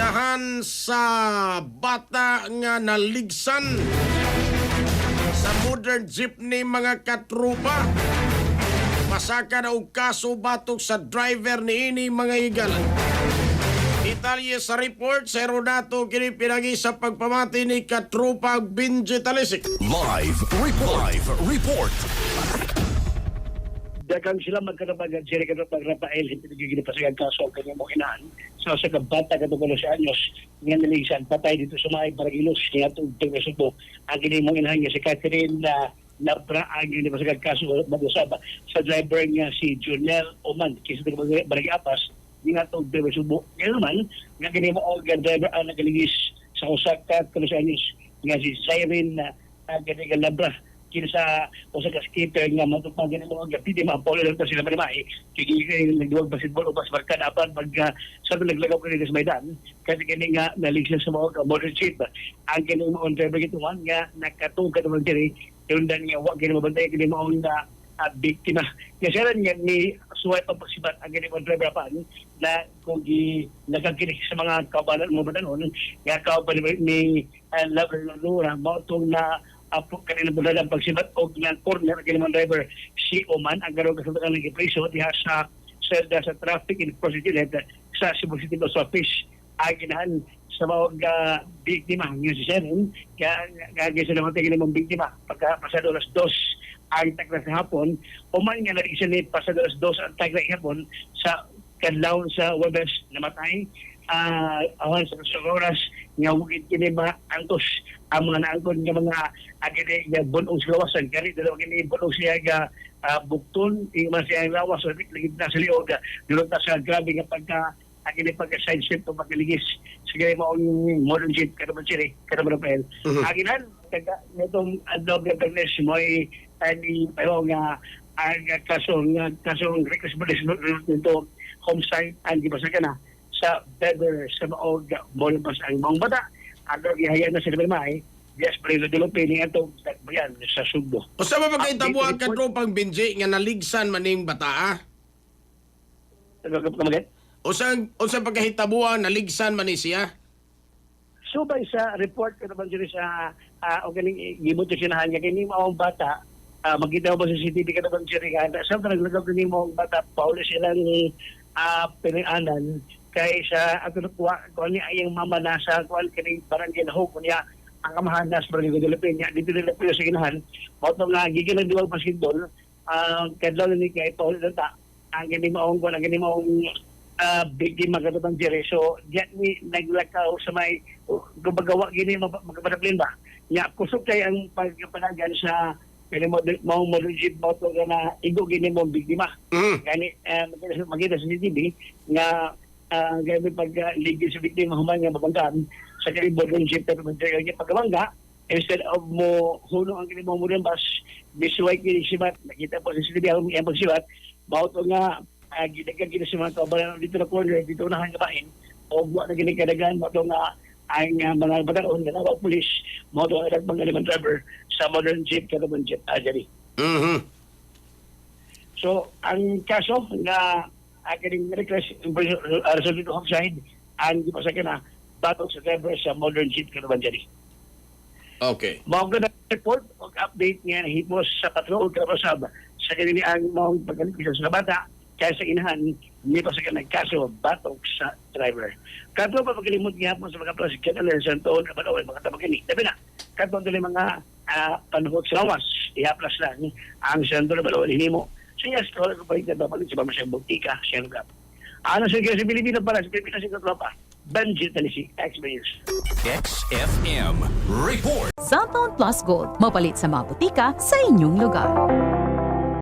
Inahan sa bata nga naligsan sa modern jeepney mga katrupa. Masaka na og kaso batok sa driver ni ini mga igalan. Detalye sa report sa Rodato kini pinagi sa pagpamati ni katrupa Benji Talisik. Live report. Dagang sila magkarabagan sila katapag Rafael hindi nagiging pasagang kaso ang kanyang mga inaan. So sa kabata katapag sa anyos nga nalisan patay dito sa mga Baragilos nga itong Tingasubo. Ang kanyang mga inaan niya si Catherine na nabra ang hindi pasagang kaso mag-usaba sa driver niya si Junel Oman kasi ito Barangay Apas nga itong Tingasubo. Ngayon naman nga kanyang mga driver ang nagaligis sa Osaka katapag sa anyos nga si Siren na kanyang labra kinsa usa ka skater nga matupang ganito mga gapiti mapaulo lang sila marimay kaya nagduwag basketball o basbarkan apan pag sa naglagaw ko nila sa Maidan kasi kini nga naligsan sa mga modern chip ang kini mo on driver gituan nga nakatungkad man diri yung dan nga wa kini mabantay kini mo na biktima nga sila nga ni swipe ang pagsibat ang kini on driver pa na kung nagkakinig sa mga kabalan mo batanon nga kabalan ni Lover Lura mautong na apo kanina po ang pagsibat o ng corner ang kanilang driver si Oman ang gano'ng kasundakan ng ipreso diha sa traffic enforcement unit sa Cebu City Post Office ang ginahan sa mga biktima yung si Shannon kaya sa naman tayo ng biktima pagka pasado alas 2 ang tagla sa hapon Oman nga narin siya ni pasado alas 2 ang tagla sa hapon sa kadlaw sa Webes namatay awan sa oras nga wugid kini mga angkos ang mga naangkon nga mga agili nga bunong sa lawasan kani dalawa kini bunong siya nga bukton man siya lawas so ligid na sa liog dulot na sa grabe nga pagka agili pagka side shift o pagkaligis sige mo ang modern jet kada man sire kada man pel aginan kaga nitong adog nga pernes mo ay ani pero nga ang kasong request nito homicide ang gibasa na sa better sa maog molibas ang mga bata agad gihaya na sila may yes pero dilo pini ato bayan sa Subo. O sa mapagkaitabo ang katropang Benji nga naligsan maning bata Kamagat? O sa pagkahitabuan naligsan man ni siya? So by sa report ko naman dito sa o ganing gibuto sinahan nga kini maong bata magkita mo sa CCTV ka naman siya nga sa naglagaw kini maong bata pauli sila ni pinanan kay sa ato kuha ko ni ayang mama nasa kuan kini barangay Lahog niya ang kamahan nas barangay Guadalupe niya dito nila po sa ginahan moto nga gigilan diwag basketball kadlaw ni kay Paul Danta ang gini maong kuan ang gini maong bigim magatang dire so diyan ni naglakaw sa may gumagawa gini magpadaplin ba nya kusog kay ang pagpanagan sa kani mo modern jeep moto na igo gini mo biktima kani magita sa CCTV nga gamit pag-ligid sa biktima human nga mabanggaan sa modern jeep pero yung pagkabangga instead of mo hunong ang mo modern bus bisuway kini sibat nakita po sa CCTV ang pagsibat bawat nga ginagan kini sa mga kabalan dito na corner dito na hangabain o buwan na ginikadagan mo nga ang mga bataon na nawag pulis mo ito ang mga driver sa modern jeep kadaman jeep ajari. So ang kaso na aking request resolution homicide ang gipasaka na batok sa driver sa modern jeep kadaman ajari. Okay. Mao na report o update nga hipos sa patrol karabasab sa kanili ang mao pagkaligis sa bata kaya sa inahan hindi pa sa nagkaso batok sa driver. Kato pa pagkalimot niya po sa mga plastic na santoon na panawin mga tabagini. Sabi na, kato nila mga panuhot sa lawas, ihaplas lang ang santo na panawin hinimo. Siya sa kawala ko pa rin na dapat sa mga butika, siya lugar. Ano sa Pilipinas para sa Pilipinas sa tropa? Benji Talisik, X-News. XFM Report. Cellphone Plus Gold. Mapalit sa mga butika sa inyong lugar.